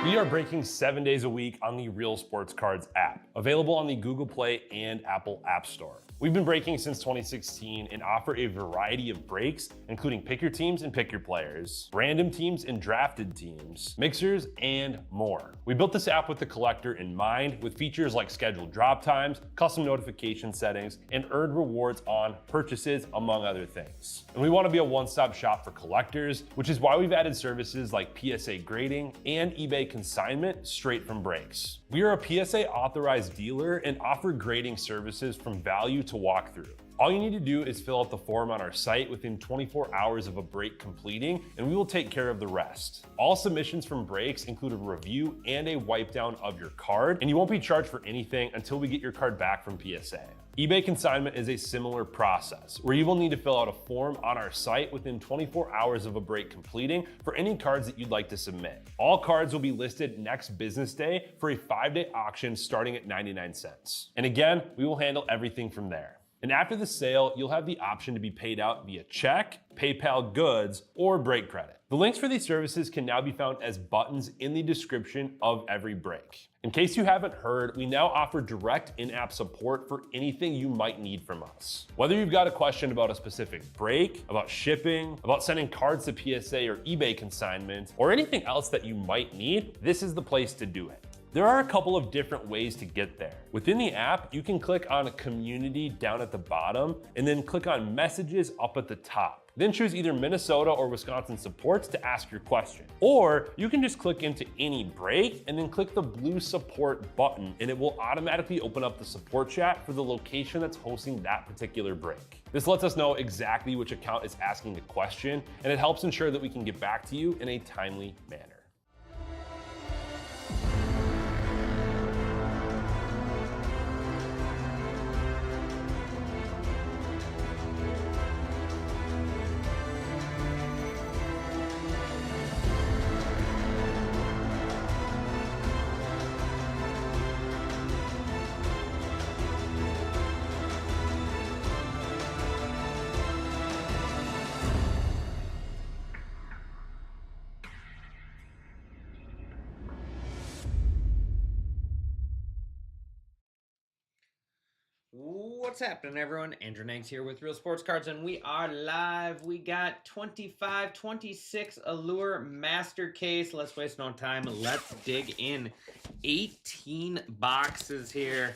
We are breaking 7 days a week on the Real Sports Cards app, available on the Google Play and Apple App Store. We've been breaking since 2016 and offer a variety of breaks, including pick your teams and pick your players, random teams and drafted teams, mixers, and more. We built this app with the collector in mind, with features like scheduled drop times, custom notification settings, and earned rewards on purchases, among other things. And we want to be a one-stop shop for collectors, which is why we've added services like PSA grading and eBay consignment straight from breaks. We are a PSA authorized dealer and offer grading services from value to walkthrough. All you need to do is fill out the form on our site within 24 hours of a break completing, and we will take care of the rest. All submissions from breaks include a review and a wipe down of your card, and you won't be charged for anything until we get your card back from PSA. eBay consignment is a similar process, where you will need to fill out a form on our site within 24 hours of a break completing for any cards that you'd like to submit. All cards will be listed next business day for a 5-day auction starting at 99 cents. And again, we will handle everything from there. And after the sale, you'll have the option to be paid out via check, PayPal goods, or break credit. The links for these services can now be found as buttons in the description of every break. In case you haven't heard, we now offer direct in-app support for anything you might need from us. Whether you've got a question about a specific break, about shipping, about sending cards to PSA or eBay consignment, or anything else that you might need, this is the place to do it. There are a couple of different ways to get there. Within the app, you can click on Community down at the bottom and then click on Messages up at the top. Then choose either Minnesota or Wisconsin supports to ask your question. Or you can just click into any break and then click the blue support button, and it will automatically open up the support chat for the location that's hosting that particular break. This lets us know exactly which account is asking the question, and it helps ensure that we can get back to you in a timely manner. What's happening, everyone? Andrew Nanks here with Real Sports Cards, and we are live. We got 25-26 Allure Master Case. Let's waste no time. Let's dig in. 18 boxes here.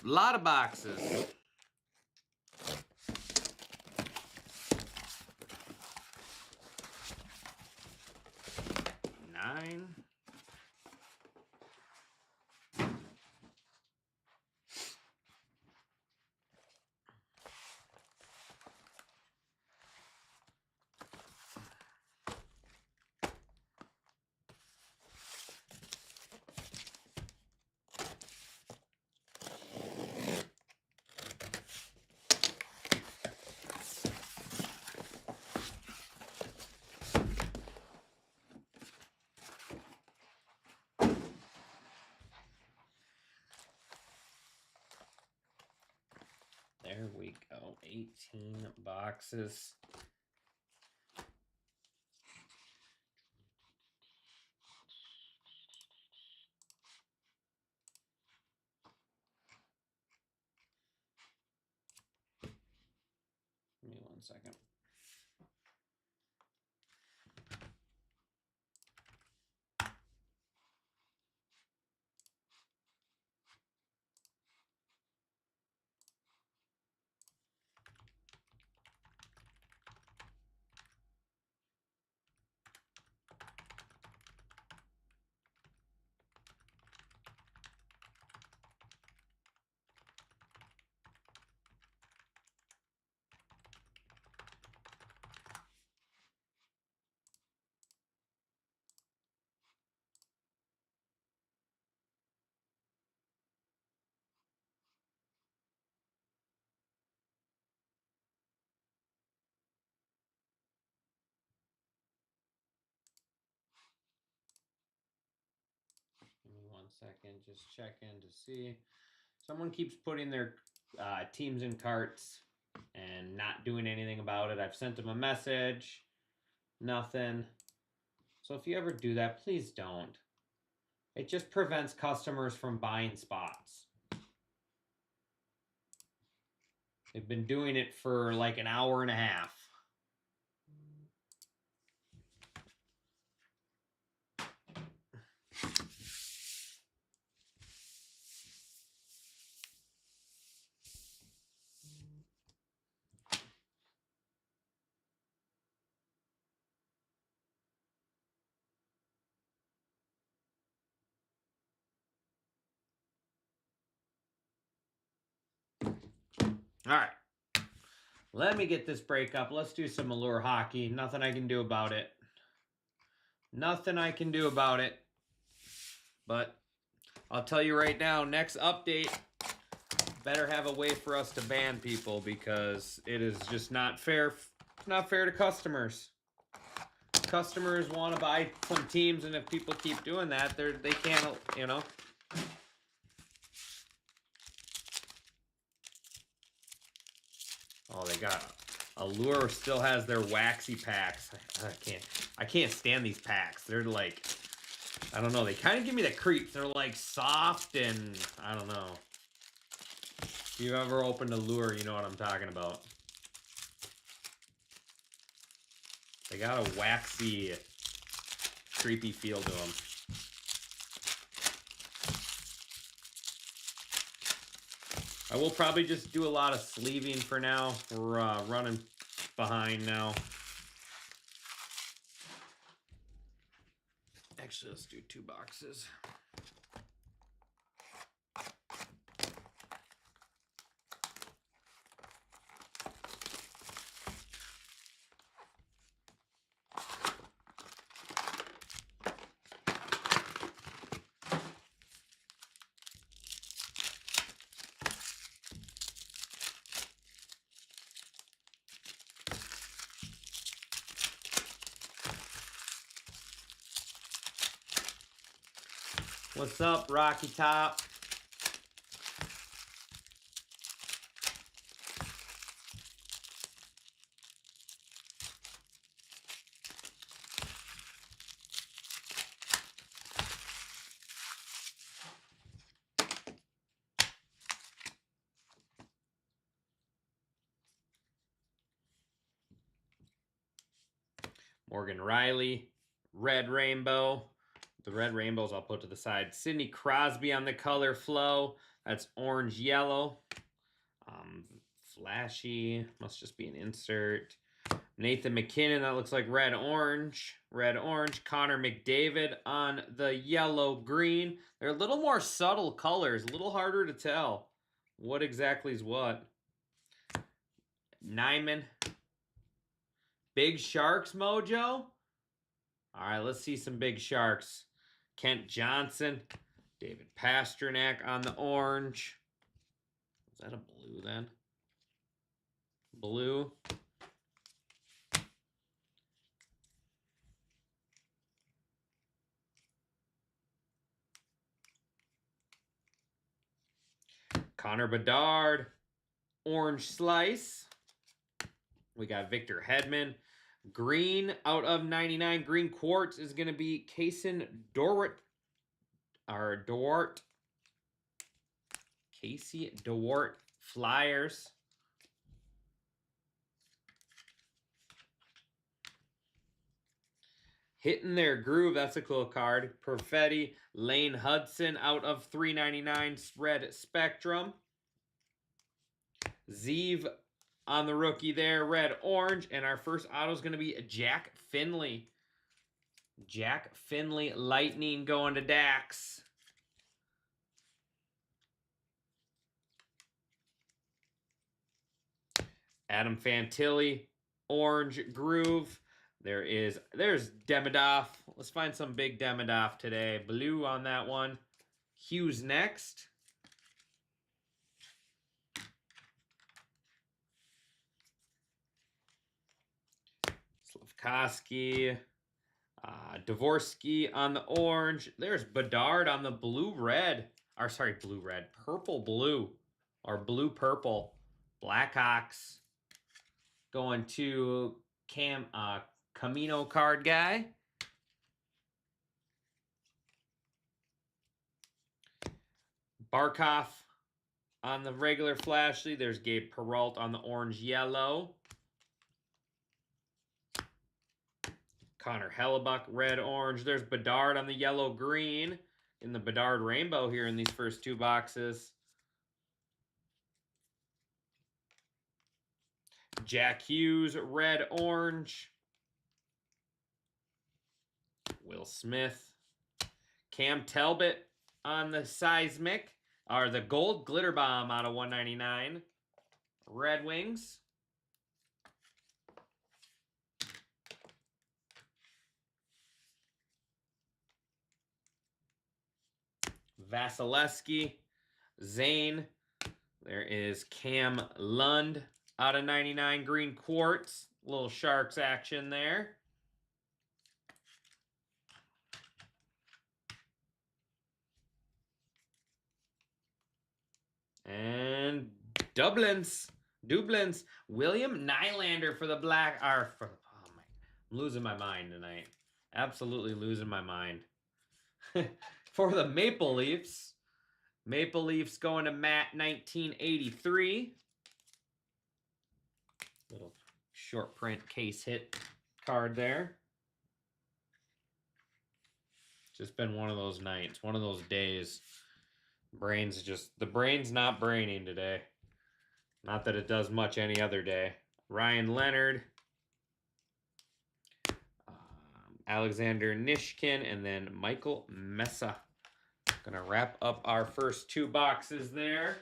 Lot of boxes. Nine. There we go. 18 boxes. Give me 1 second. 1 second, just checking to see. Someone keeps putting their teams in carts and not doing anything about it. I've sent them a message, nothing. So if you ever do that, please don't. It just prevents customers from buying spots. They've been doing it for like an hour and a half. All right. Let me get this break up. Let's do some Allure hockey. Nothing I can do about it. Nothing I can do about it. But I'll tell you right now, next update better have a way for us to ban people because it is just not fair. Not fair to customers. Customers want to buy some teams, and if people keep doing that, they can't, you know. Oh, they got Allure still has their waxy packs. I can't stand these packs. They're like, I don't know. They kind of give me the creeps. They're like soft and I don't know. If you've ever opened Allure, you know what I'm talking about. They got a waxy, creepy feel to them. I will probably just do a lot of sleeving for now. We're running behind now. Actually, let's do 2 boxes. What's up, Rocky Top? Morgan Riley, Red Rainbow. The red rainbows I'll put to the side. Sidney Crosby on the color flow. That's orange yellow. Flashy. Must just be an insert. Nathan McKinnon, that looks like red orange. Red orange. Connor McDavid on the yellow green. They're a little more subtle colors. A little harder to tell what exactly is what. Nyman. Big Sharks mojo. All right, let's see some big Sharks. Kent Johnson, David Pasternak on the orange. Is that a blue then? Blue. Connor Bedard, orange slice. We got Victor Hedman. Green out of 99. Green quartz is going to be Kaysen Dort. Casey Dort Flyers. Hitting their groove. That's a cool card. Perfetti. Lane Hudson out of 399. Red Spectrum. Zeev on the rookie there. Red orange. And our first auto is going to be Jack Finley. Jack Finley Lightning going to Dax. Adam Fantilli, orange groove. There's Demidov. Let's find some big Demidov today. Blue on that one. Hughes next. Slavkovsky. Dvorsky on the orange. There's Bedard on the blue-red. Or sorry, blue-red. Purple-blue. Or blue-purple. Blackhawks. Going to Camino card guy. Barkov on the regular flashly. There's Gabe Peralt on the orange-yellow. Connor Hellebuck, red-orange. There's Bedard on the yellow-green. In the Bedard rainbow here in these first two boxes. Jack Hughes, red-orange. Will Smith. Cam Talbot on the seismic. Or the gold glitter bomb out of 199. Red Wings. Vasilevsky, Zane. There is Cam Lund out of 99 green quartz. Little Sharks action there. And Dublins. William Nylander for the Black. I'm losing my mind tonight. Absolutely losing my mind. For the Maple Leafs. Maple Leafs going to Matt 1983. Little short print case hit card there. Just been one of those nights, one of those days. The brain's not braining today. Not that it does much any other day. Ryan Leonard. Alexander Nishkin, and then Michael Mesa. Gonna wrap up our first two boxes there.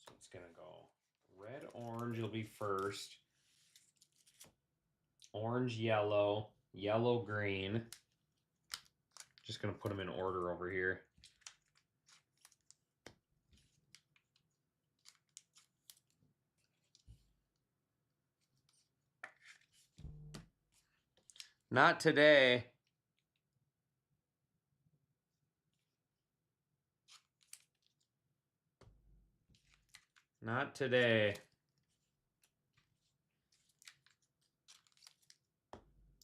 So it's gonna go red, orange will be first. Orange, yellow, yellow, green. Just gonna put them in order over here. Not today. Not today.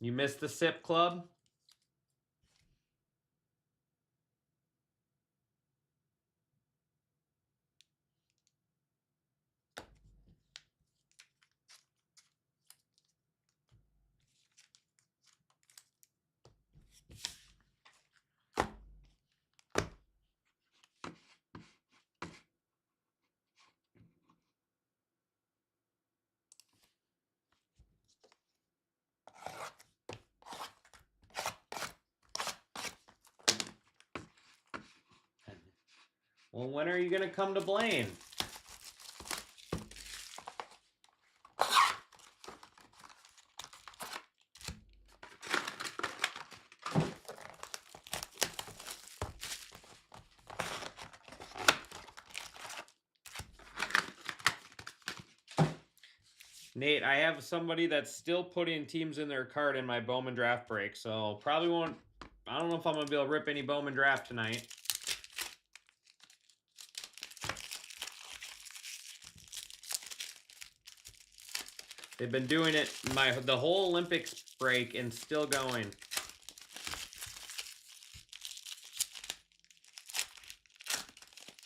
You missed the sip club? Well, when are you going to come to Blaine? Nate, I have somebody that's still putting teams in their card in my Bowman draft break, so probably won't. I don't know if I'm going to be able to rip any Bowman draft tonight. They've been doing it the whole Olympics break and still going.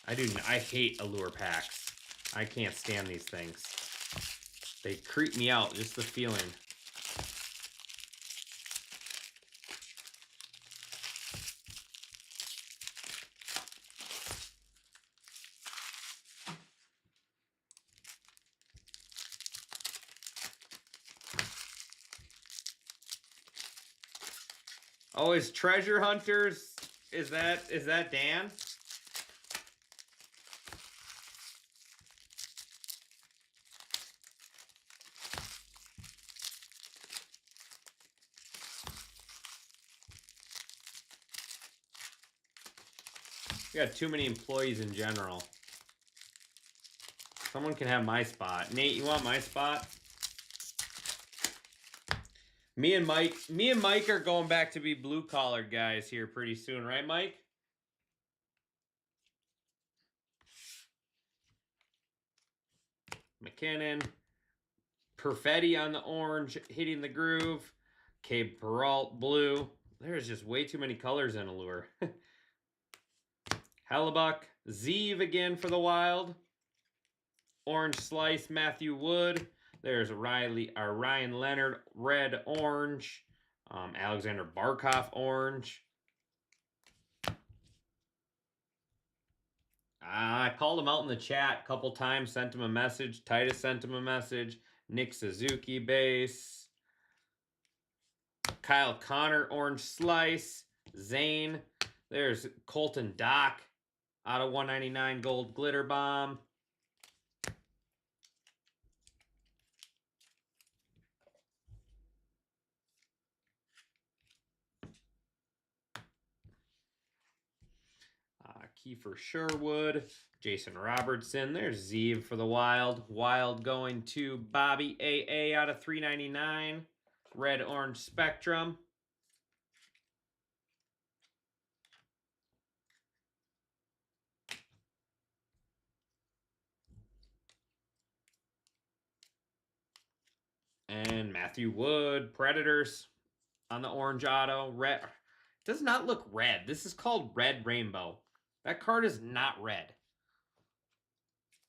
I hate Allure packs. I can't stand these things. They creep me out, just the feeling. Oh, is Treasure Hunters, is that Dan? We got too many employees in general. Someone can have my spot. Nate, you want my spot? Me and Mike are going back to be blue-collared guys here pretty soon, right, Mike? McKinnon. Perfetti on the orange, hitting the groove. Cabe Peralt, blue. There's just way too many colors in Allure. Hellebuck. Zeev again for the Wild. Orange Slice, Matthew Wood. There's Ryan Leonard, red, orange. Alexander Barkov, orange. I called him out in the chat a couple times, sent him a message. Titus sent him a message. Nick Suzuki base. Kyle Connor, orange slice. Zane. There's Colton Dock out of 199 gold glitter bomb. Kiefer Sherwood, Jason Robertson. There's Zeev for the Wild. Wild going to Bobby AA out of 399. Red orange spectrum. And Matthew Wood, Predators on the orange auto. Red does not look red. This is called Red Rainbow. That card is not red.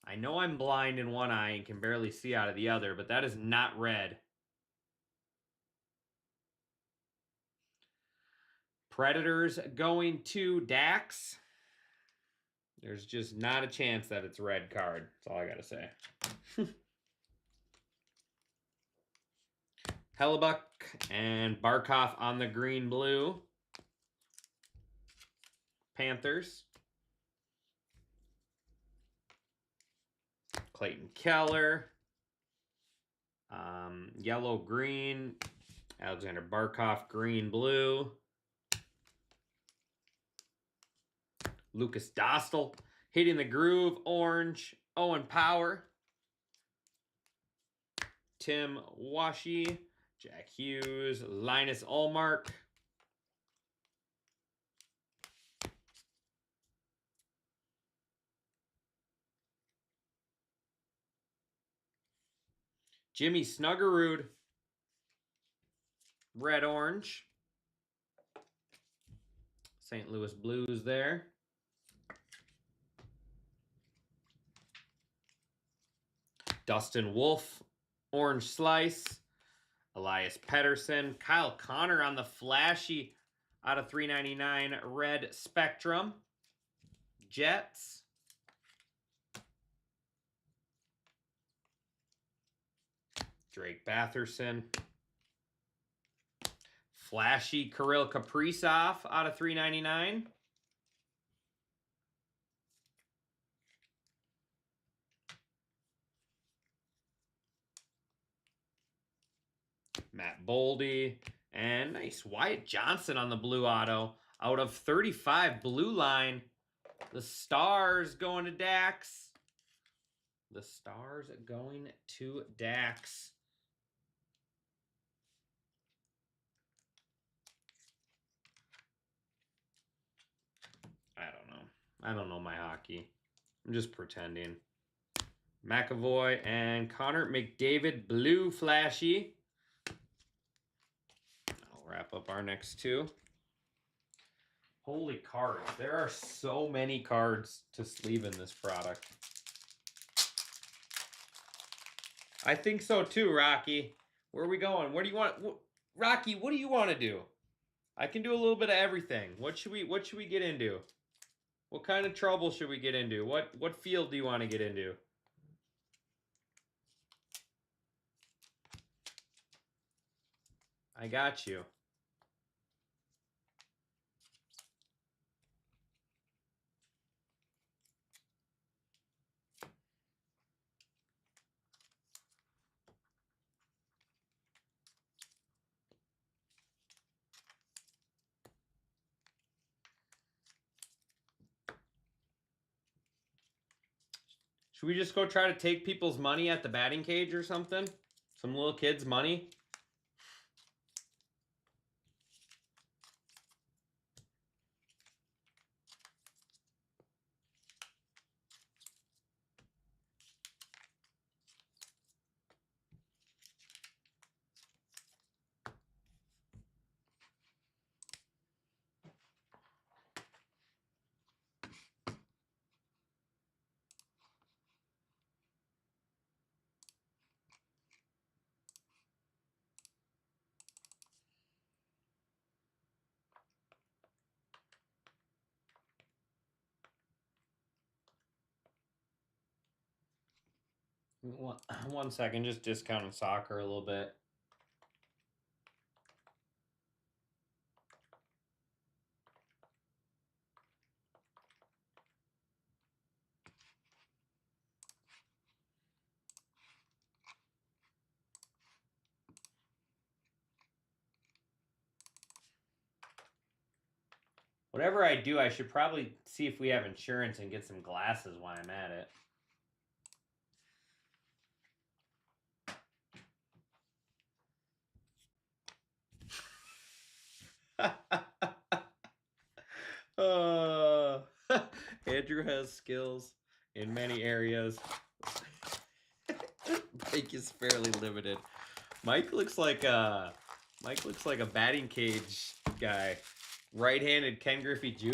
I know I'm blind in one eye and can barely see out of the other, but that is not red. Predators going to Dax. There's just not a chance that it's a red card. That's all I got to say. Hellebuck and Barkov on the green-blue. Panthers. Clayton Keller. Yellow-green. Alexander Barkov, green-blue. Lucas Dostal hitting the groove, orange. Owen Power. Tim Washi. Jack Hughes. Linus Ullmark. Jimmy Snuggerud. Red-orange. St. Louis Blues there. Dustin Wolf, orange slice. Elias Pettersson. Kyle Connor on the flashy out of 399 red spectrum. Jets. Drake Batherson. Flashy Kirill Kaprizov out of 399. Matt Boldy. And nice Wyatt Johnson on the blue auto. Out of 35 blue line. The Stars going to Dax. The Stars going to Dax. I don't know my hockey. I'm just pretending. McAvoy and Connor McDavid, blue flashy. I'll wrap up our next two. Holy cards. There are so many cards to sleeve in this product. I think so too, Rocky. Where are we going? Where do you want... Rocky, what do you want to do? I can do a little bit of everything. What should we get into? What kind of trouble should we get into? What field do you want to get into? I got you. Should we just go try to take people's money at the batting cage or something? Some little kids' money? One second, just discounting soccer a little bit. Whatever I do, I should probably see if we have insurance and get some glasses while I'm at it. Andrew has skills in many areas. Mike is fairly limited. Mike looks like a batting cage guy. Right-handed Ken Griffey Jr.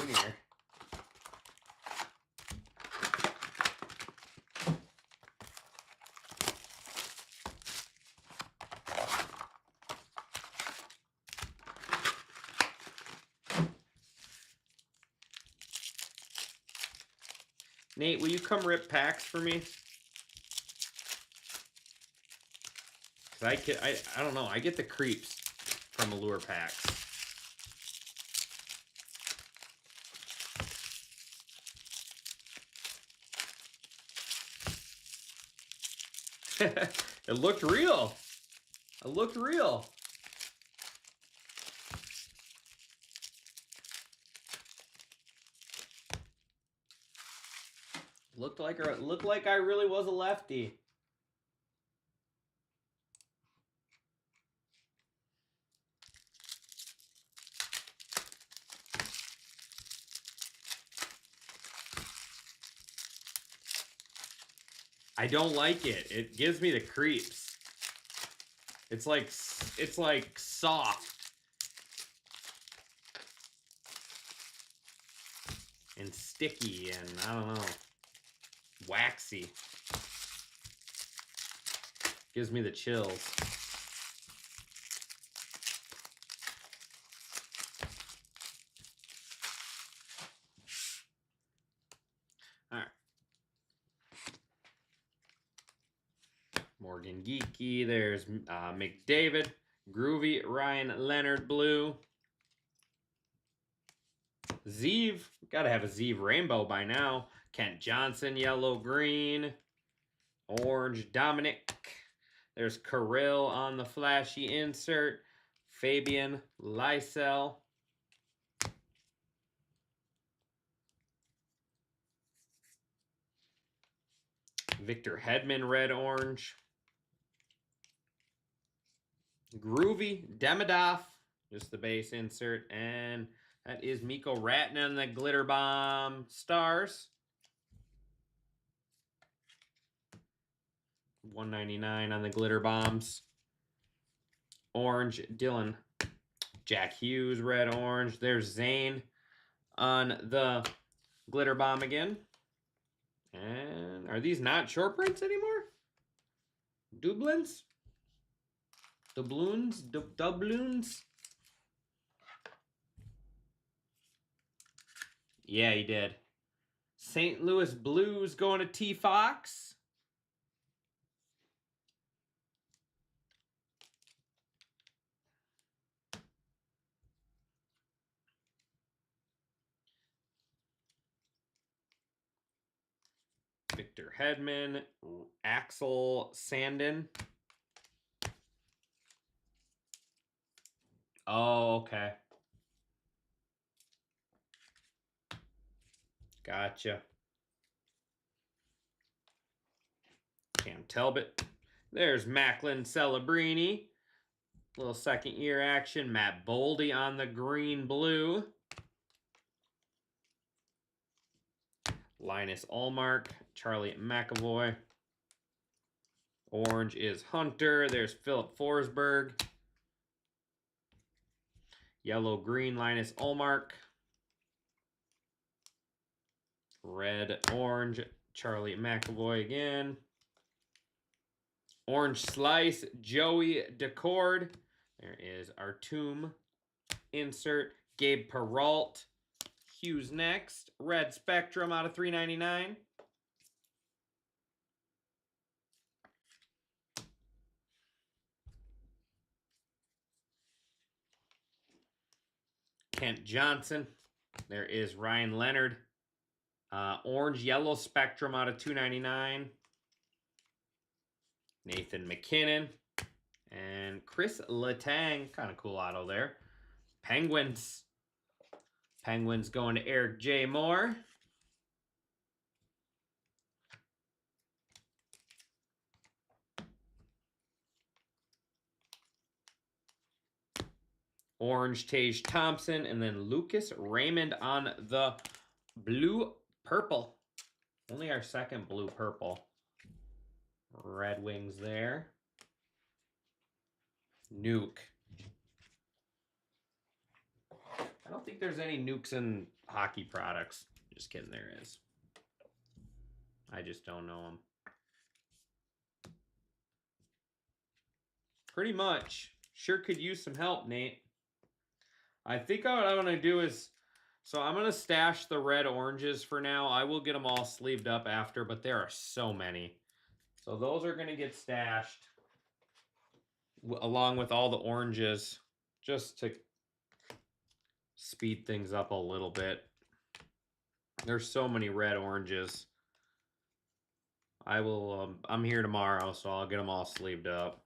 Nate, will you come rip packs for me? Cause I don't know. I get the creeps from Allure packs. It looked real. It looked real. Looked like I really was a lefty. I don't like it. It gives me the creeps. It's like soft and sticky and I don't know, waxy. Gives me the chills. All right. Morgan Geeky. There's McDavid. Groovy. Ryan Leonard Blue. Zeev. Got to have a Zeev Rainbow by now. Kent Johnson. Yellow Green. Orange Dominic. There's Kirill on the flashy insert. Fabian Lysell. Victor Hedman, red orange. Groovy Demidov, just the base insert, and that is Mikko Rantanen, the Glitter Bomb Stars. 199 on the Glitter Bombs. Orange Dylan. Jack Hughes, red orange. There's Zane on the Glitter Bomb again. And are these not short prints anymore? Dublins? Doubloons? Doubloons? Yeah, he did. St. Louis Blues going to T. Fox. Victor Hedman, Axel Sandin. Oh, okay. Gotcha. Cam Talbot. There's Macklin Celebrini. Little second year action. Matt Boldy on the green-blue. Linus Allmark. Charlie McAvoy. Orange is Hunter. There's Philip Forsberg. Yellow-green Linus Allmark. Red-orange Charlie McAvoy again. Orange Slice Joey Decord. There is our Tomb insert. Gabe Peralt. Hughes next. Red Spectrum out of $3.99. Kent Johnson. There is Ryan Leonard. Orange Yellow Spectrum out of $2.99. Nathan McKinnon. And Chris Letang. Kind of cool auto there. Penguins. Penguins going to Eric J. Moore. Orange Tage Thompson. And then Lucas Raymond on the blue-purple. Only our second blue-purple. Red Wings there. Nuke. I don't think there's any nukes in hockey products. Just kidding, there is. I just don't know them. Pretty much. Sure could use some help, Nate. I think what I'm going to do is, so I'm going to stash the red oranges for now. I will get them all sleeved up after, but there are so many. So those are going to get stashed along with all the oranges just to speed things up a little bit. There's so many red oranges. I will, I'm here tomorrow, so I'll get them all sleeved up.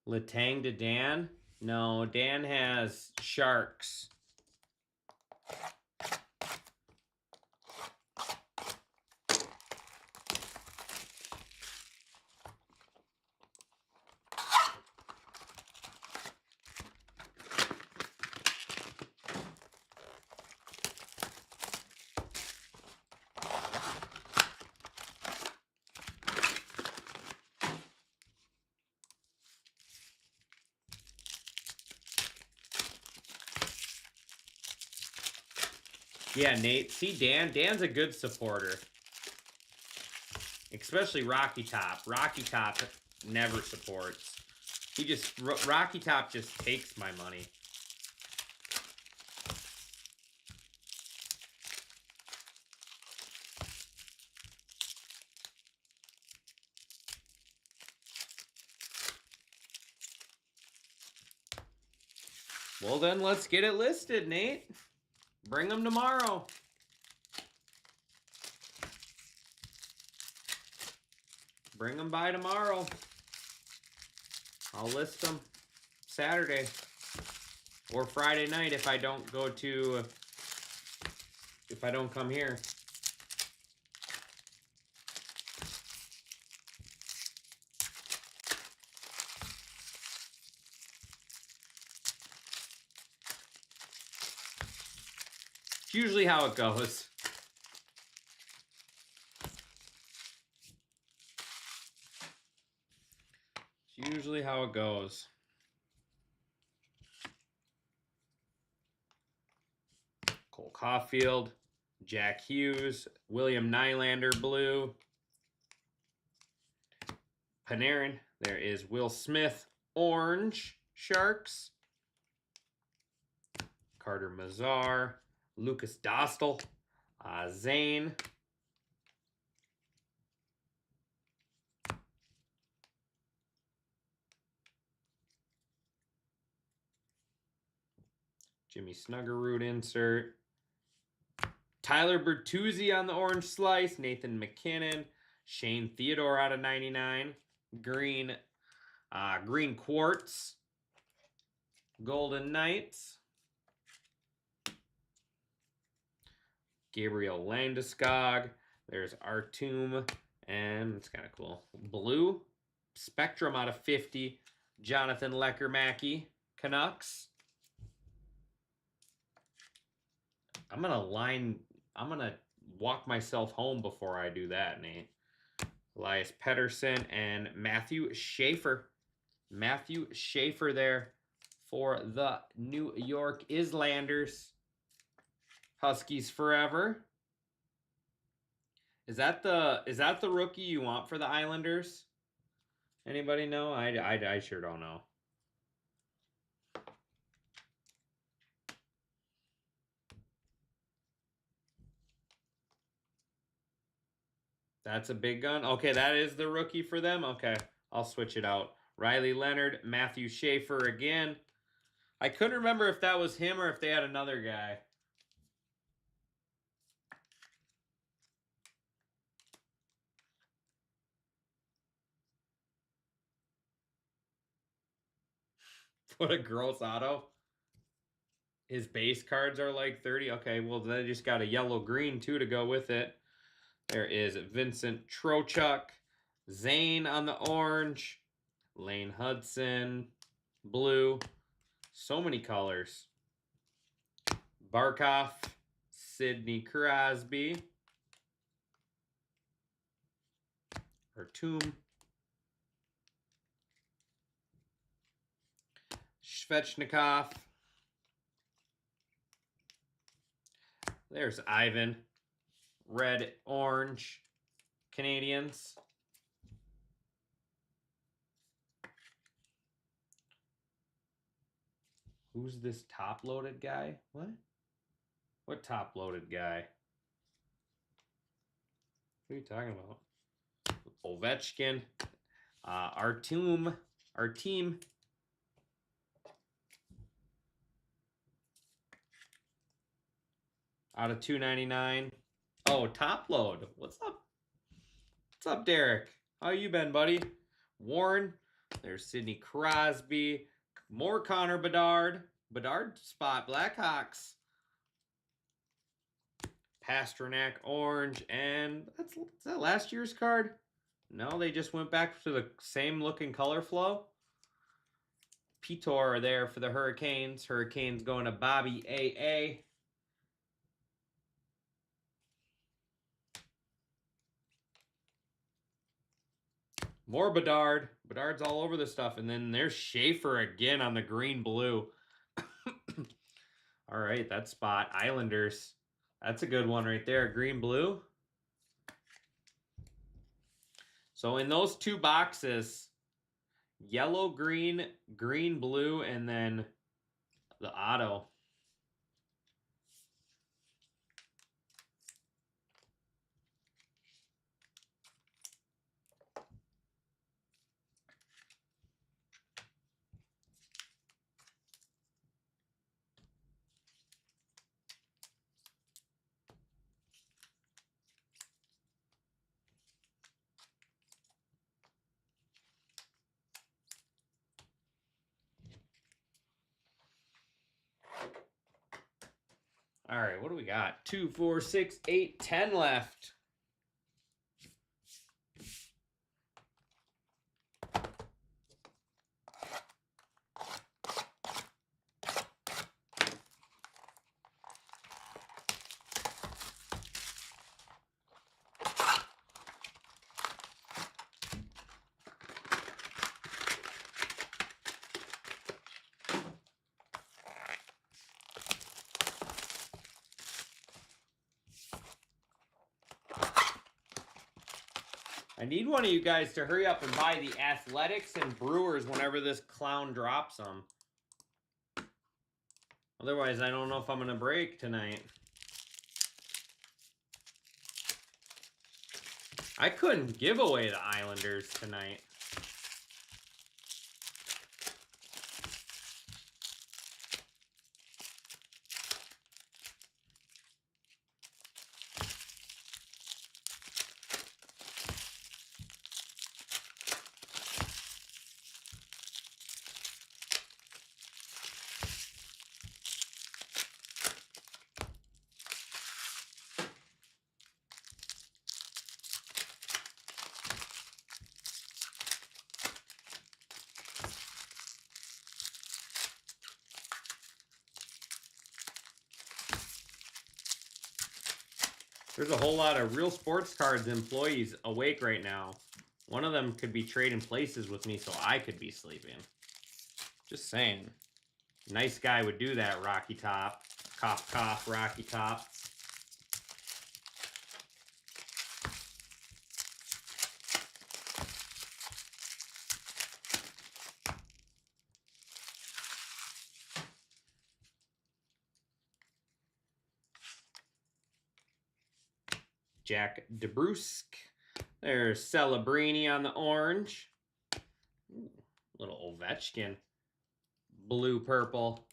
Letang to Dan? No, Dan has Sharks. Yeah, Nate. See, Dan's a good supporter. Especially Rocky Top. Rocky Top never supports. He just, Rocky Top just takes my money. Well, then let's get it listed, Nate. Bring them tomorrow. Bring them by tomorrow. I'll list them Saturday or Friday night if I don't go to, if I don't come here. It's usually how it goes. It's usually how it goes. Cole Caulfield, Jack Hughes, William Nylander blue. Panarin, there is Will Smith, orange, Sharks. Carter Mazar, Lucas Dostal, Zane. Jimmy Snuggerud insert. Tyler Bertuzzi on the orange slice. Nathan McKinnon. Shane Theodore out of 99. Green Quartz. Golden Knights. Gabriel Landeskog. There's Artum. And it's kind of cool. Blue. Spectrum out of 50. Jonathan Lecker-Mackey. Canucks. I'm gonna walk myself home before I do that, Nate. Elias Pettersson and Matthew Schaefer. Matthew Schaefer there for the New York Islanders. Huskies forever. Is that the rookie you want for the Islanders? Anybody know? I sure don't know. That's a big gun. Okay, that is the rookie for them. Okay, I'll switch it out. Riley Leonard, Matthew Schaefer again. I couldn't remember if that was him or if they had another guy. What a gross auto. His base cards are like 30. Okay, well, they just got a yellow-green, too, to go with it. There is Vincent Trocheck. Zane on the orange. Lane Hudson. Blue. So many colors. Barkov. Sidney Crosby. Artum. Svechnikov. There's Ivan. Red, orange. Canadians. Who's this top-loaded guy? What? What top-loaded guy? What are you talking about? Ovechkin. Artum. Out of 299. Oh, top load. What's up? What's up, Derek? How you been, buddy? Warren. There's Sidney Crosby. More Connor Bedard. Bedard spot. Blackhawks. Pasternak orange. And is that last year's card? No, they just went back to the same looking color flow. Pitor there for the Hurricanes. Hurricanes going to Bobby A.A. More Bedard. Bedard's all over the stuff. And then there's Schaefer again on the green-blue. All right, that spot. Islanders. That's a good one right there. Green-blue. So in those two boxes, yellow, green, green-blue, and then the auto. All right, what do we got? 2, 4, 6, 8, 10 left. I need one of you guys to hurry up and buy the Athletics and Brewers whenever this clown drops them. Otherwise, I don't know if I'm going to break tonight. I couldn't give away the Islanders tonight. There's a whole lot of Real Sports Cards employees awake right now. One of them could be trading places with me so I could be sleeping. Just saying. Nice guy would do that, Rocky Top. Cough, cough, Rocky Top. Jack DeBrusk. There's Celebrini on the orange. Ooh, little Ovechkin. Blue, purple.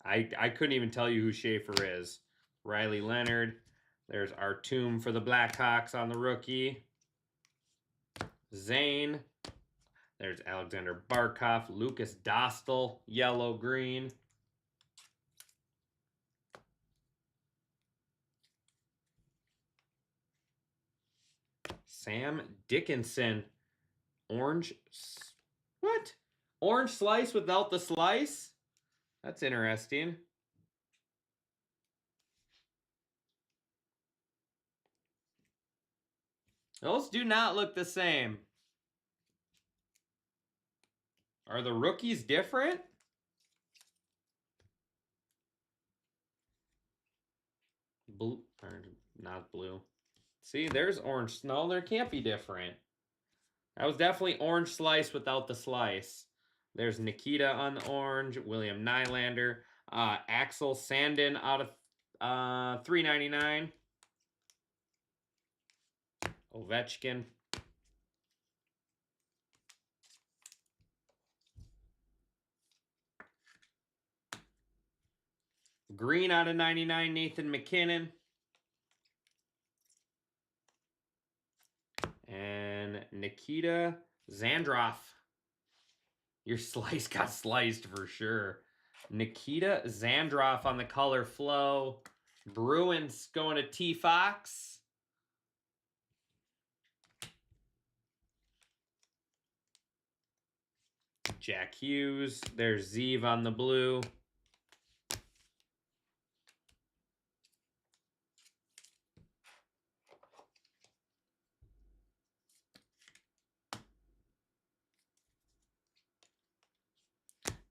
I couldn't even tell you who Schaefer is. Riley Leonard. There's Artum for the Blackhawks on the rookie. Zane. There's Alexander Barkov. Lucas Dostal, yellow, green. Sam Dickinson. Orange. What? Orange slice without the slice? That's interesting. Those do not look the same. Are the rookies different? Blue, or not blue. See, there's orange. No, there can't be different. That was definitely orange slice without the slice. There's Nikita on the orange. William Nylander. Axel Sandin out of $3.99. Ovechkin. Green out of 99, Nathan McKinnon. And Nikita Zandroff. Your slice got sliced for sure. Nikita Zandroff on the color flow. Bruins going to T. Fox. Jack Hughes. There's Zeev on the blue.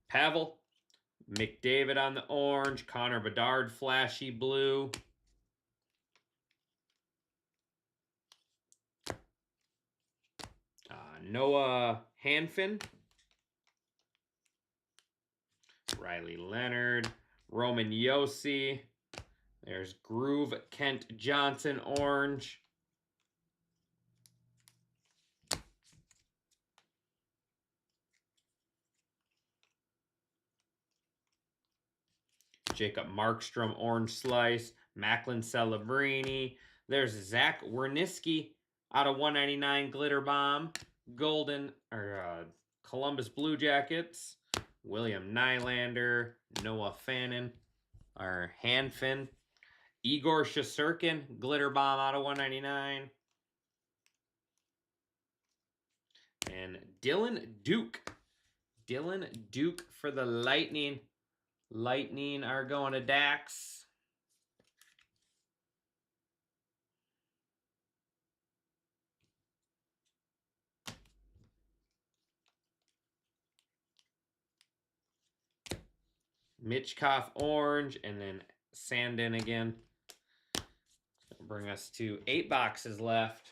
Pavel. McDavid on the orange. Connor Bedard, flashy blue. Noah Hanfin. Riley Leonard. Roman Yossi. There's Groove Kent Johnson, orange. Jacob Markstrom, orange slice. Macklin Celebrini. There's Zach Wernitzky out of 199 glitter bomb. Golden or Columbus Blue Jackets. William Nylander. Noah Fannin or Hanfin. Igor Shesterkin, glitter bomb out of 199. And Dylan Duke. Dylan Duke for the Lightning. Lightning are going to Dax. Mitchkoff orange, and then Sandin again. bring us to 8 boxes left.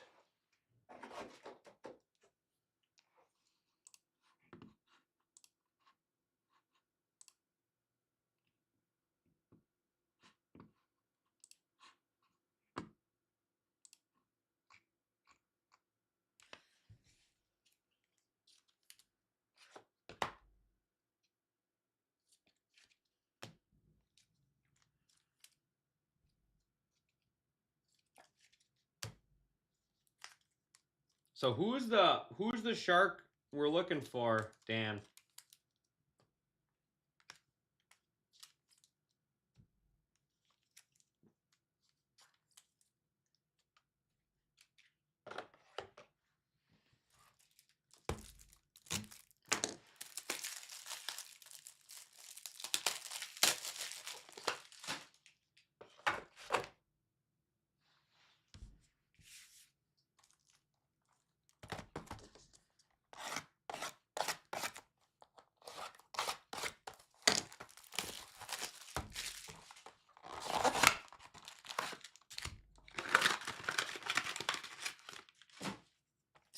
So who's the shark we're looking for, Dan?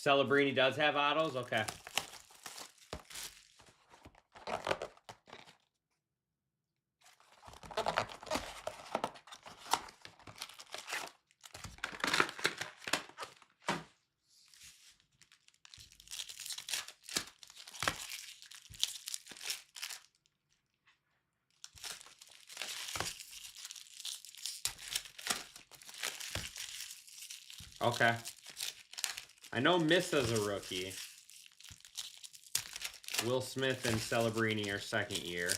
Celebrini does have autos? Okay. Okay. I know Missa's a rookie. Will Smith and Celebrini are second year.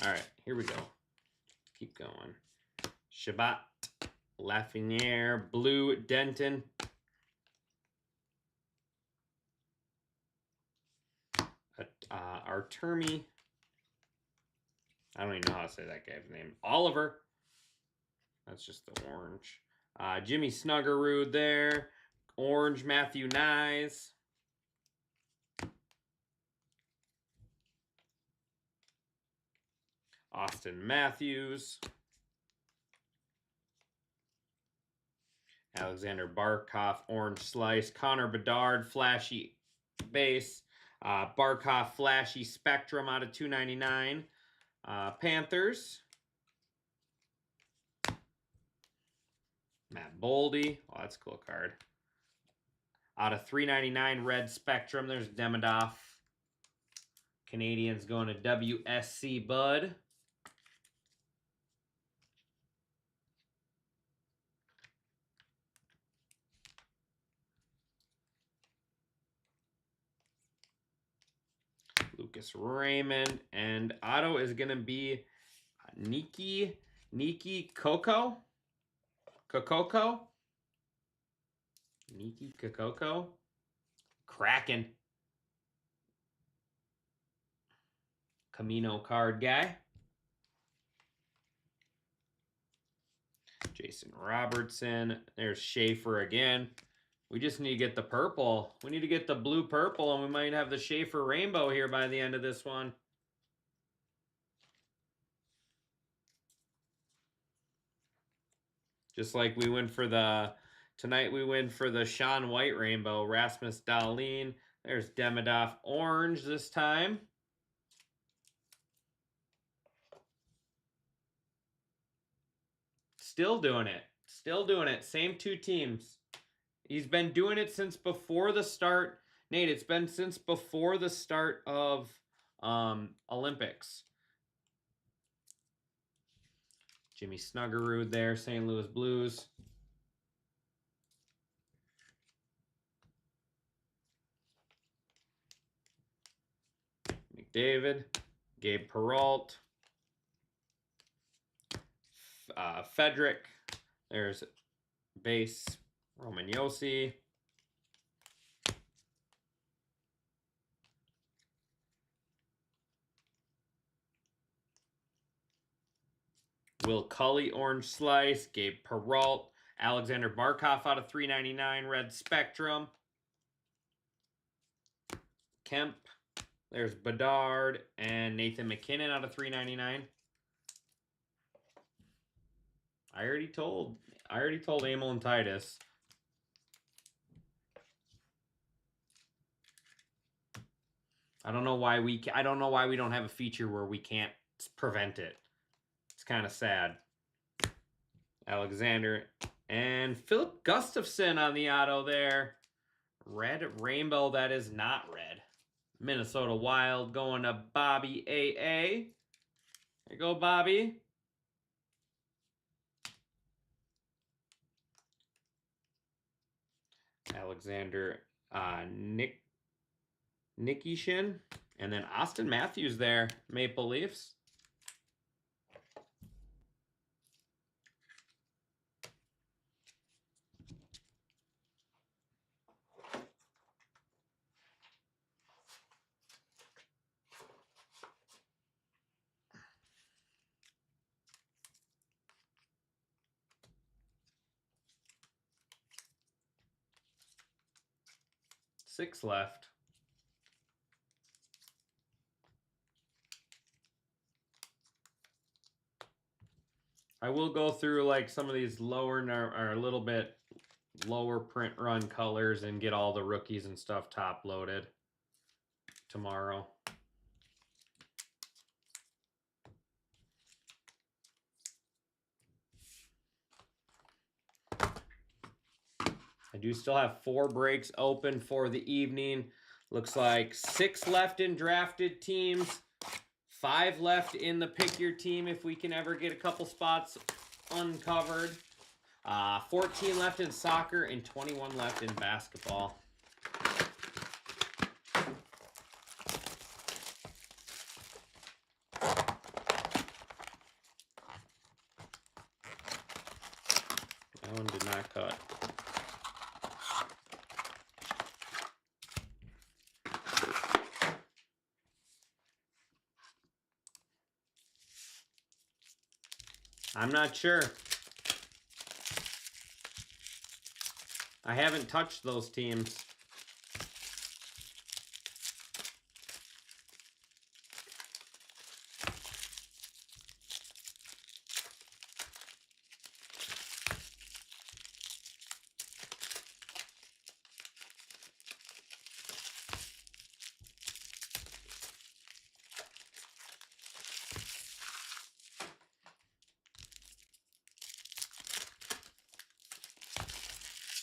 All right, here we go. Keep going. Shabbat, Lafreniere, Blue, Denton. Artemi. I don't even know how to say that guy's name. Oliver. That's just the orange. Jimmy Snuggerud there. Orange, Matthew Nyes. Austin Matthews. Alexander Barkov, orange slice. Connor Bedard, flashy base. Barkov, flashy spectrum out of 299. Panthers. Matt Boldy. Oh, that's a cool card. Out of 399, red spectrum. There's Demidov. Canadians going to WSC Bud. Lucas Raymond. And auto is going to be Niki Kokoko. Kokoko. Niki Kokoko. Kraken. Camino card guy. Jason Robertson. There's Schaefer again. We just need to get the purple. We need to get the blue purple, and we might have the Schaefer rainbow here by the end of this one. Just like we went for the, tonight we went for the Sean White rainbow. Rasmus Dahlin. There's Demidov orange this time. Still doing it. Still doing it. Same two teams. He's been doing it since before the start. Nate, it's been since before the start of Olympics. Jimmy Snuggerud there, St. Louis Blues. McDavid, Gabe Perreault, Fedrick. There's base Roman Yossi. Will Cully, orange slice. Gabe Perreault. Alexander Barkov out of 399, red spectrum. Kemp. There's Bedard and Nathan McKinnon out of 399. I already told Emil and Titus. I don't know why we don't have a feature where we can't prevent it. It's kind of sad. Alexander and Philip Gustafson on the auto there. Red rainbow that is not red. Minnesota Wild going to Bobby AA. There you go, Bobby. Alexander Nikishin. And then Austin Matthews there, Maple Leafs. Six left. I will go through like some of these lower or a little bit lower print run colors and get all the rookies and stuff top loaded tomorrow. I do still have 4 breaks open for the evening. Looks like 6 left in drafted teams, 5 left in the pick your team if we can ever get a couple spots uncovered. 14 left in soccer and 21 left in basketball. That one did not cut. I'm not sure. I haven't touched those teams.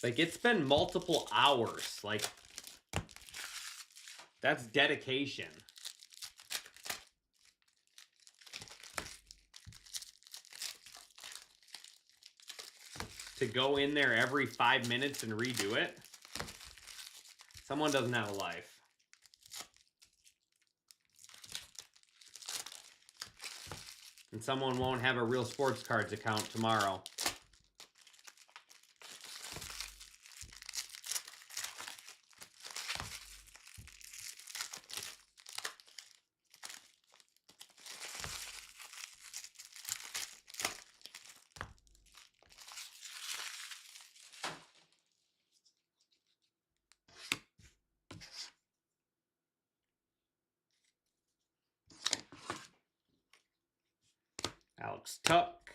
Like, it's been multiple hours. Like, that's dedication. To go in there every 5 minutes and redo it. Someone doesn't have a life. And someone won't have a Real Sports Cards account tomorrow. Alex Tuck.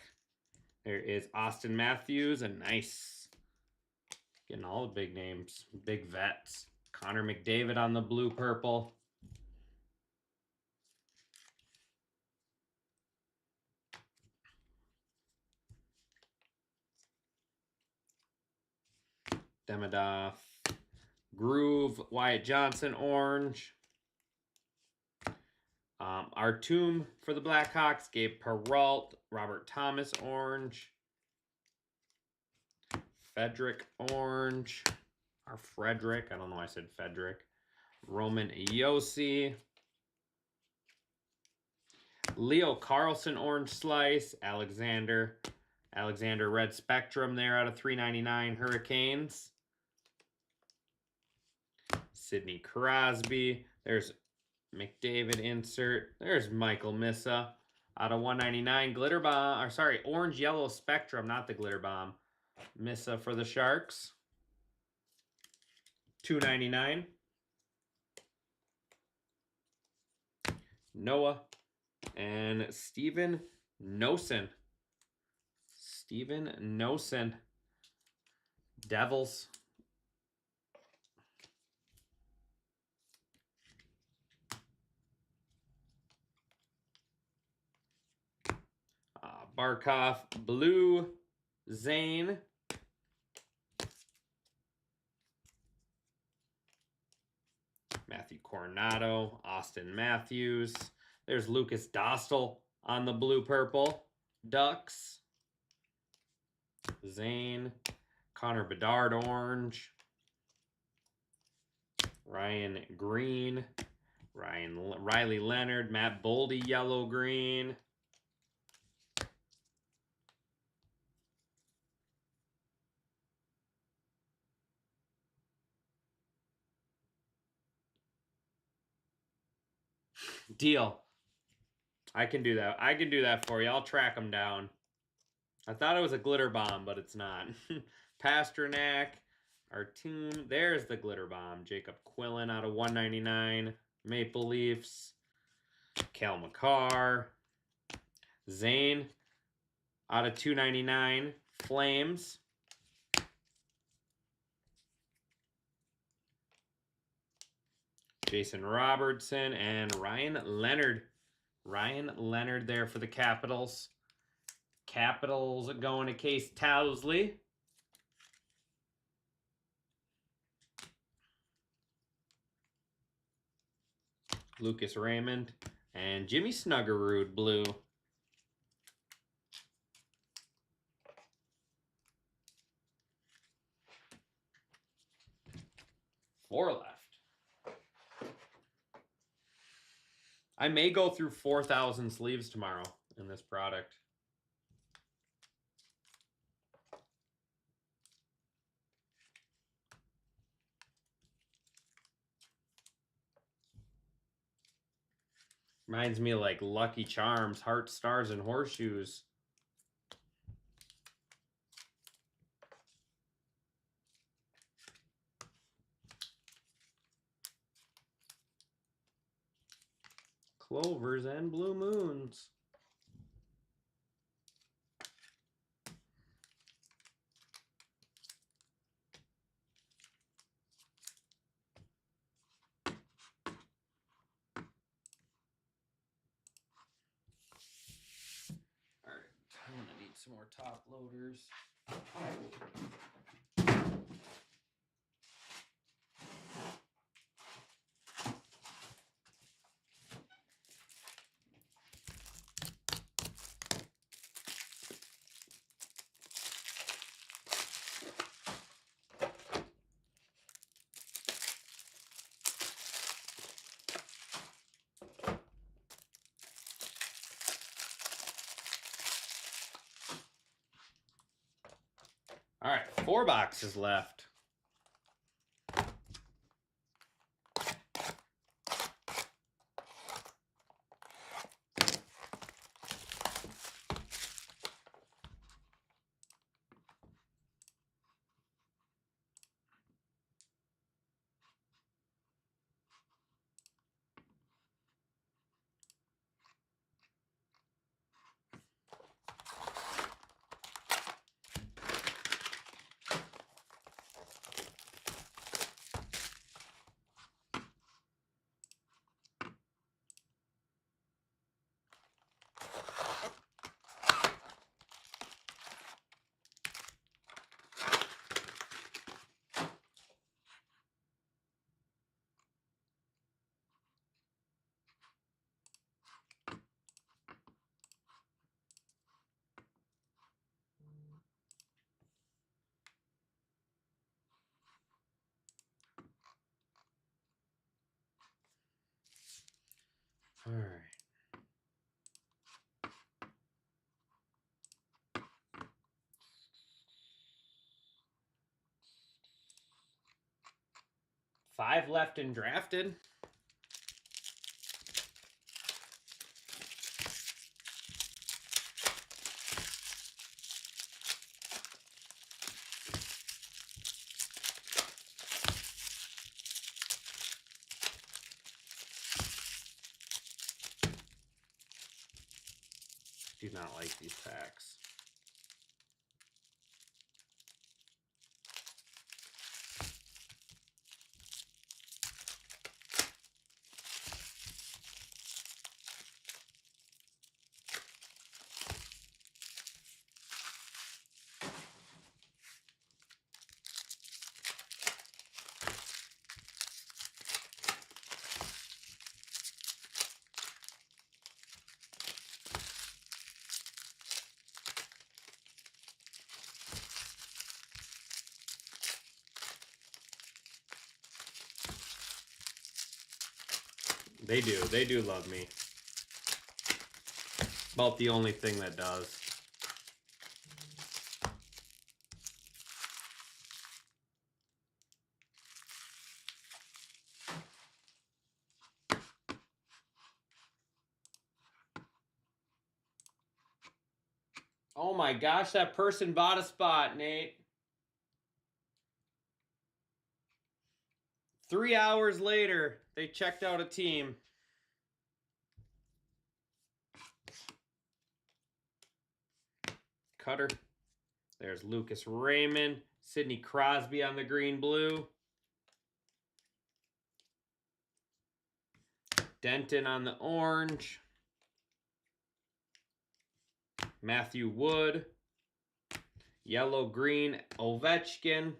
There is Austin Matthews, a nice. Getting all the big names, big vets. Connor McDavid on the blue-purple. Demidov. Groove, Wyatt Johnson, orange. Our tomb for the Blackhawks, Gabe Peralt, Robert Thomas orange, Frederick orange, or Frederick, I don't know why I said Frederick, Roman Yossi, Leo Carlson orange slice, Alexander red spectrum there out of 399 Hurricanes, Sidney Crosby, there's McDavid insert, there's Michael Missa out of 199 glitter bomb, or sorry, orange yellow spectrum, not the glitter bomb, Missa for the Sharks, 299. Noah and Steven Nosen. Devils. Barkov, blue, Zane. Matthew Coronado, Austin Matthews. There's Lucas Dostal on the blue-purple. Ducks. Zane. Connor Bedard, orange. Ryan Green. Riley Leonard. Matt Boldy, yellow-green. Deal. I can do that. I can do that for you. I'll track them down. I thought it was a glitter bomb, but it's not. Pasternak, Artoon. There's the glitter bomb. Jacob Quillen out of 199. Maple Leafs. Cal McCarr. Zane out of 299. Flames. Jason Robertson and Ryan Leonard. Ryan Leonard there for the Capitals. Capitals going to Case Towsley. Lucas Raymond and Jimmy Snuggerud, blue. Four left. I may go through 4,000 sleeves tomorrow in this product. Reminds me of like Lucky Charms, Heart, Stars, and Horseshoes. Clovers and Blue Moons. All right, I'm gonna need some more top loaders. All right, 4 boxes left. All right. Five left and drafted. Do not like these packs. They do love me. About the only thing that does. Oh my gosh, that person bought a spot, Nate. 3 hours later, they checked out a team. Cutter. There's Lucas Raymond. Sidney Crosby on the green-blue. Denton on the orange. Matthew Wood. Yellow-green Ovechkin.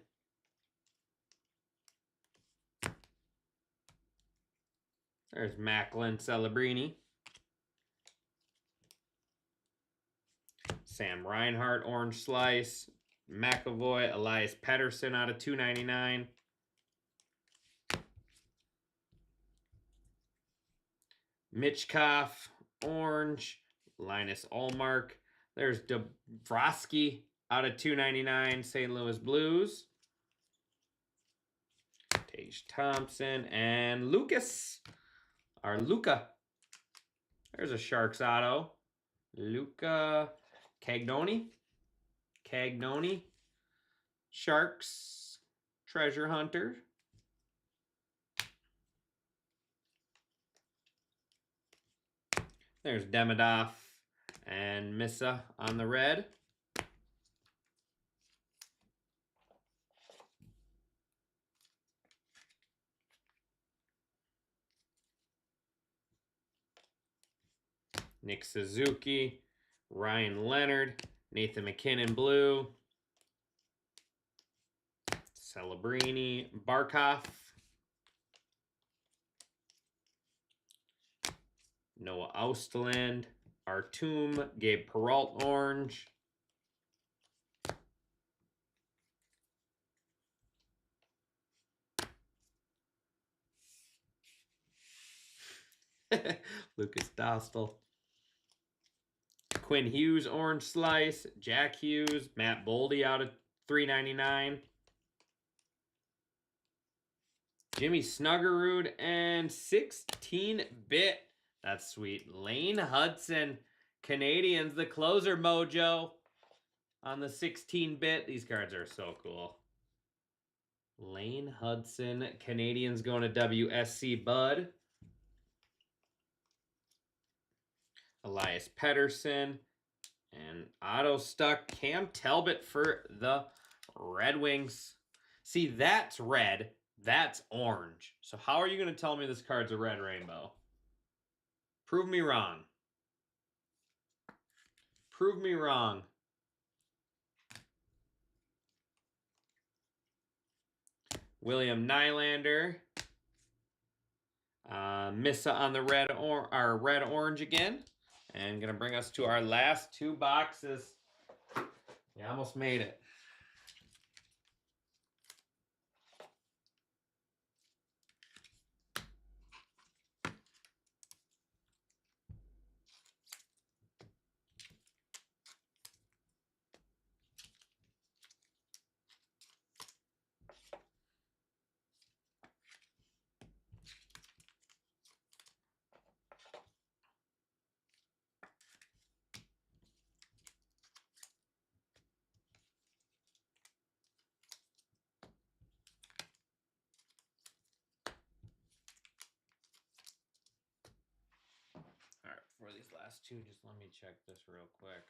There's Macklin Celebrini. Sam Reinhart, orange slice. McAvoy, Elias Pettersson out of 299. Mitchkoff, orange. Linus Ullmark. There's Dabrowski out of 299. St. Louis Blues. Tage Thompson and Lucas. Our Luca. There's a Sharks auto. Luca Cagnoni. Sharks. Treasure Hunter. There's Demidov and Missa on the red. Nick Suzuki, Ryan Leonard, Nathan McKinnon blue, Celebrini, Barkov, Noah Osterland, Artum, Gabe Peralt orange, Lucas Dostal, Quinn Hughes orange slice, Jack Hughes, Matt Boldy out of 399. Jimmy Snuggerud and 16-bit. That's sweet. Lane Hudson, Canadians, the closer mojo on the 16-bit. These cards are so cool. Lane Hudson, Canadians going to WSC Bud. Elias Pettersson and auto stuck Cam Talbot for the Red Wings. See, that's red. That's orange. So how are you going to tell me this card's a red rainbow? Prove me wrong. Prove me wrong. William Nylander. Missa on the red or our red orange again. And gonna bring us to our last two boxes. You almost made it. these last two. Just let me check this real quick.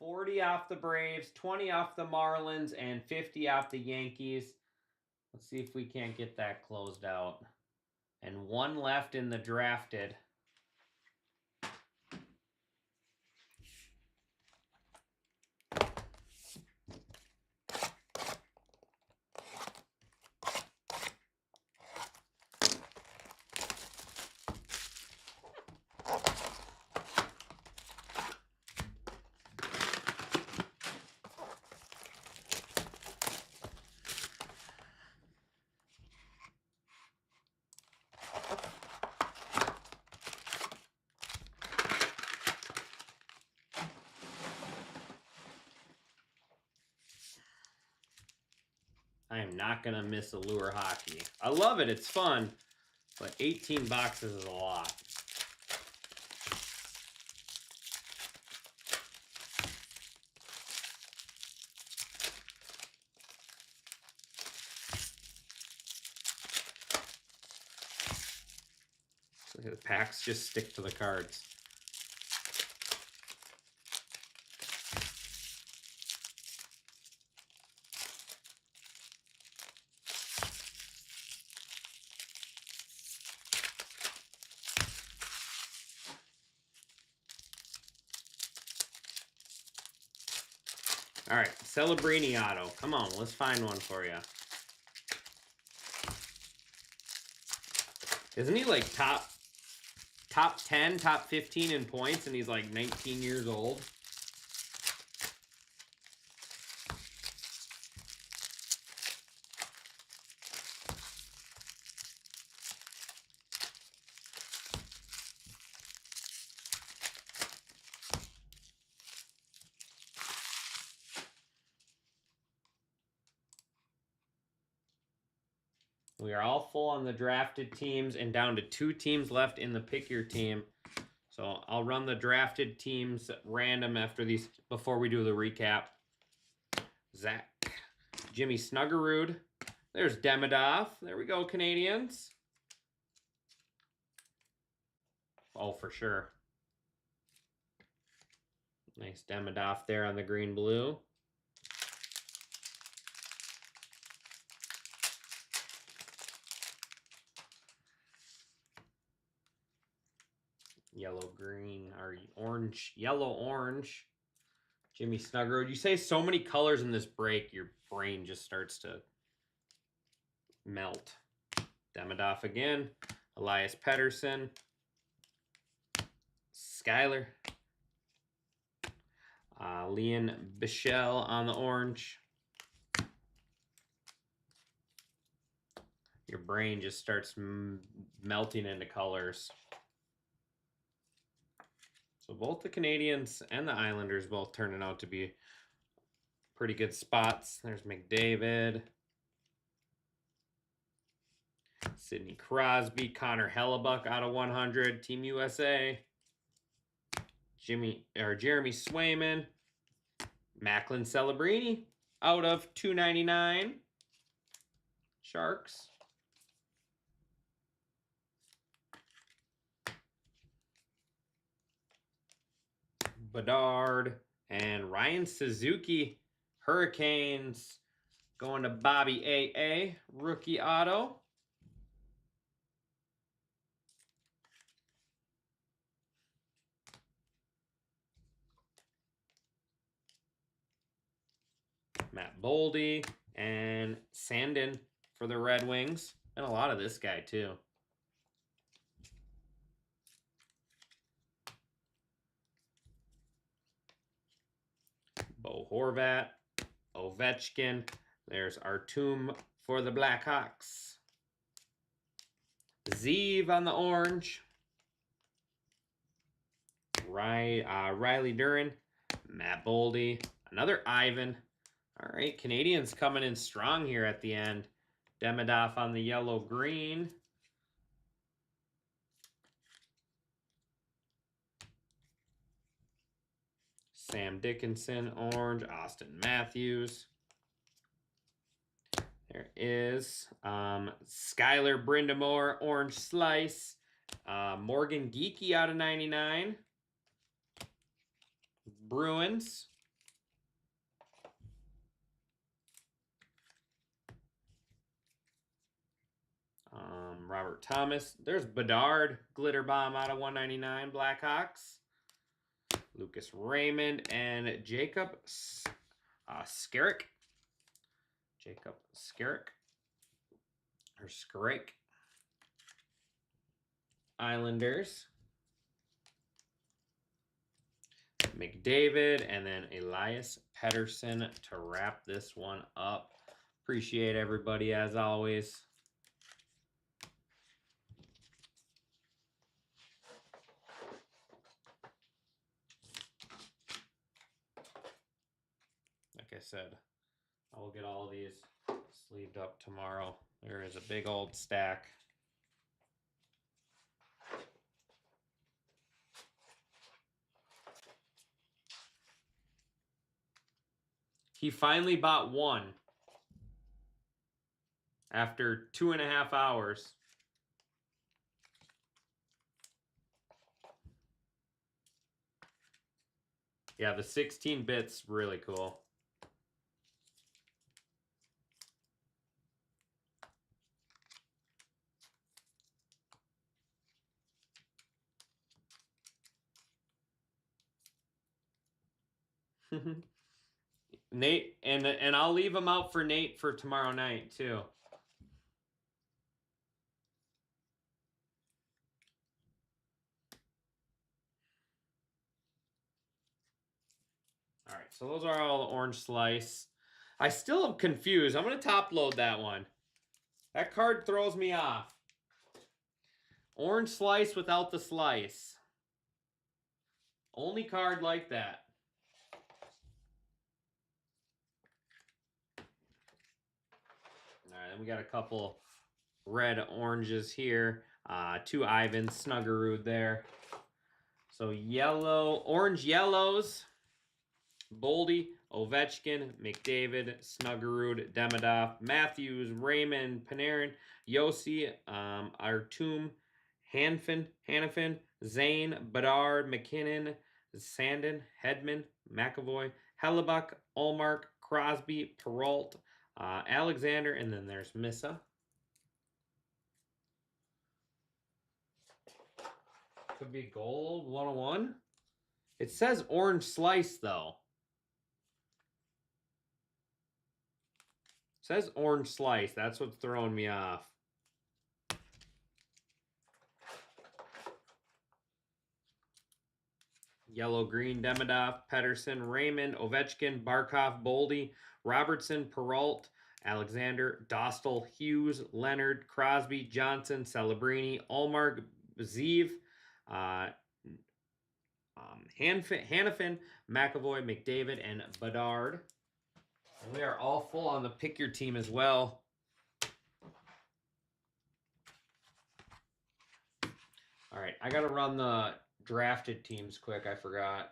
$40 off the Braves, 20 off the Marlins, and 50 off the Yankees. Let's see if we can't get that closed out. And one left in the drafted. I am not going to miss Allure hockey. I love it. It's fun. But 18 boxes is a lot. Look at the packs just stick to the cards. All right, Celebrini auto. Come on, let's find one for you. Isn't he like top 10, top 15 in points, and he's like 19 years old? We are all full on the drafted teams and down to 2 teams left in the pick your team. So I'll run the drafted teams random after these before we do the recap. Zach, Jimmy Snuggerud. There's Demidov. There we go, Canadians. Oh, for sure. Nice Demidov there on the green-blue. Yellow-green, or orange, yellow-orange. Jimmy Snuggerud. You say so many colors in this break, your brain just starts to melt. Demidov again. Elias Pettersson. Skyler. Leon Bichelle on the orange. Your brain just starts melting into colors. So both the Canadians and the Islanders both turning out to be pretty good spots. There's McDavid. Sidney Crosby. Connor Hellebuck out of 100. Team USA. Jeremy Swayman. Macklin Celebrini out of 299. Sharks. Bedard and Ryan Suzuki. Hurricanes going to Bobby A.A. Rookie auto. Matt Boldy and Sandin for the Red Wings. And a lot of this guy, too. Bo Horvat, Ovechkin. There's Artum for the Blackhawks. Zeev on the orange. Riley Duran, Matt Boldy, another Ivan. All right, Canadians coming in strong here at the end. Demidov on the yellow-green. Sam Dickinson, orange. Austin Matthews. There is Skylar Brindamore, orange slice. Morgan Geekie out of 99. Bruins. Robert Thomas. There's Bedard, glitter bomb out of 199. Blackhawks. Lucas Raymond and Jacob Skarek. Jacob Skarek. Or Skarek. Islanders. McDavid, and then Elias Pettersson to wrap this one up. Appreciate everybody as always. Like I said, I will get all of these sleeved up tomorrow. There is a big old stack. He finally bought one after 2.5 hours. Yeah, the 16 bits really cool. Nate, and I'll leave them out for Nate for tomorrow night too. All right, so those are all the orange slice. I still am confused. I'm going to top load that one. That card throws me off. Orange slice without the slice. Only card like that. All right, then we got a couple red oranges here. 2 Ivan Snuggerud there. So yellow, orange yellows. Boldy, Ovechkin, McDavid, Snuggerud, Demidov, Matthews, Raymond, Panarin, Yossi, Artum, Hannafin, Zane, Bedard, McKinnon, Sandin, Hedman, McAvoy, Hellebuck, Allmark, Crosby, Perrault, Alexander, and then there's Missa. Could be gold 101. It says orange slice though. It says orange slice. That's what's throwing me off. Yellow, green, Demidov, Pettersson, Raymond, Ovechkin, Barkov, Boldy, Robertson, Perrault, Alexander, Dostal, Hughes, Leonard, Crosby, Johnson, Celebrini, Allmark, Zeev, Hannafin, McAvoy, McDavid, and Bedard. And we are all full on the pick your team as well. All right, I got to run the drafted teams quick. I forgot.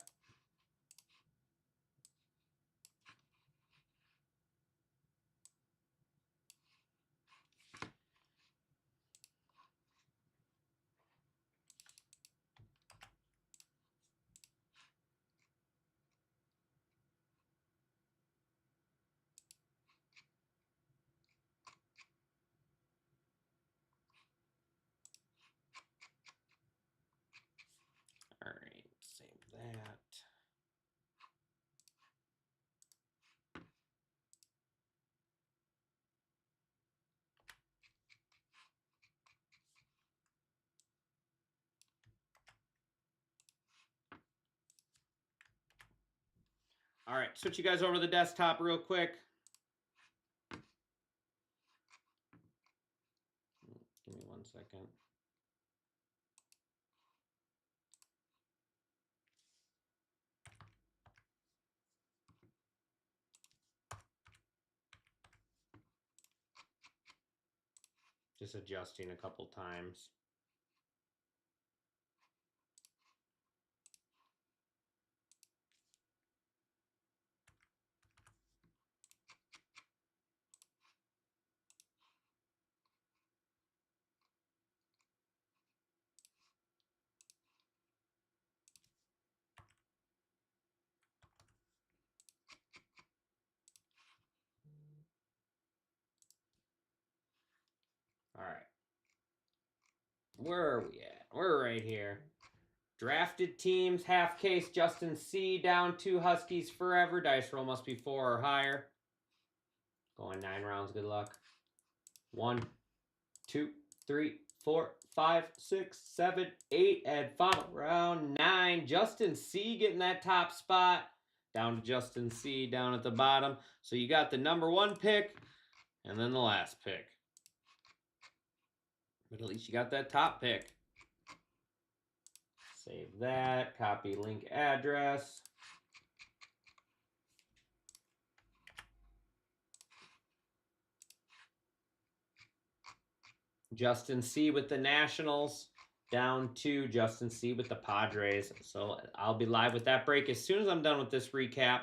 All right, save that. All right, switch you guys over to the desktop real quick. Give me 1 second. Just adjusting a couple times. Where are we at? We're right here. Drafted teams, half case, Justin C. Down 2, Huskies forever. Dice roll must be 4 or higher. Going 9 rounds, good luck. 1, 2, 3, 4, 5, 6, 7, 8, and final round 9. Justin C. getting that top spot. Down to Justin C. down at the bottom. So you got the number 1 pick and then the last pick. But at least you got that top pick. Save that. Copy link address. Justin C. with the Nationals. Down to Justin C. with the Padres. So I'll be live with that break as soon as I'm done with this recap.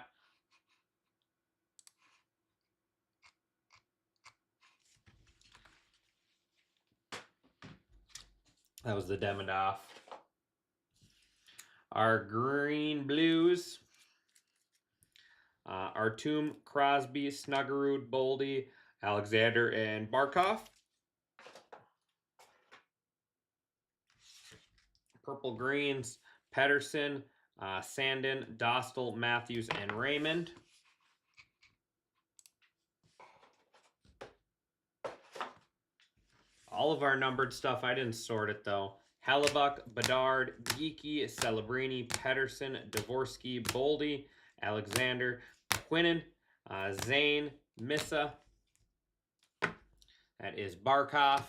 That was the Demidov. Our green blues. Artum, Crosby, Snuggerud, Boldy, Alexander, and Barkov. Purple greens, Pedersen, Sandin, Dostal, Matthews, and Raymond. All of our numbered stuff, I didn't sort it though. Hellebuck, Bedard, Geeky, Celebrini, Pedersen, Dvorsky, Boldy, Alexander, Quinnen, Zane, Missa. That is Barkov.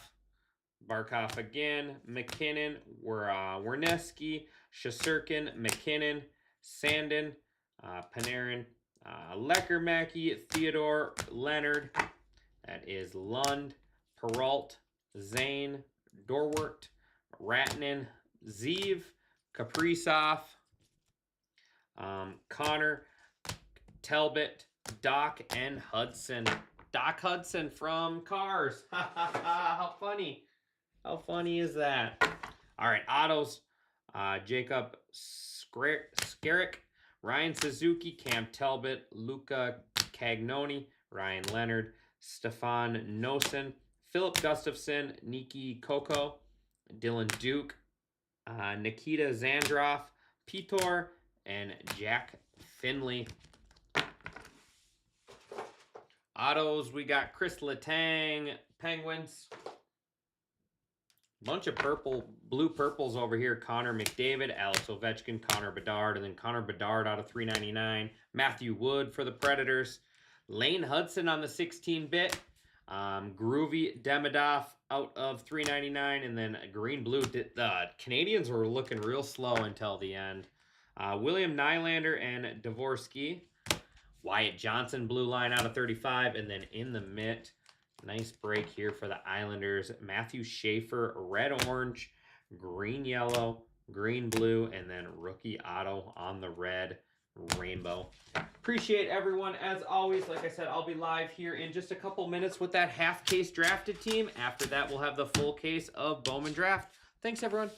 Barkov again, McKinnon, Werneski, Shesterkin, McKinnon, Sandin, Panarin, Leckermacki, Theodore, Leonard. That is Lund, Peralt, Zane, Dorwart, Ratnin, Zeev, Kaprizov, Connor, Talbot, Doc, and Hudson. Doc Hudson from Cars. How funny. How funny is that? All right, autos. Jacob Skerrick, Ryan Suzuki, Cam Talbot, Luca Cagnoni, Ryan Leonard, Stefan Nosen, Philip Gustafson, Nikki Coco, Dylan Duke, Nikita Zandroff, Pitor, and Jack Finley. Autos, we got Chris Letang, Penguins. Bunch of blue purples over here. Connor McDavid, Alex Ovechkin, Connor Bedard, and then Connor Bedard out of 399. Matthew Wood for the Predators. Lane Hudson on the 16-bit. Groovy Demidov out of 399, and then green blue. The Canadians were looking real slow until the end. William Nylander and Dvorsky. Wyatt Johnson blue line out of 35, and then in the mitt, nice break here for the Islanders. Matthew Schaefer, red orange, green yellow, green blue, and then rookie auto on the red rainbow. Appreciate everyone as always. Like I said, I'll be live here in just a couple minutes with that half case drafted team. After that, we'll have the full case of Bowman draft. Thanks everyone.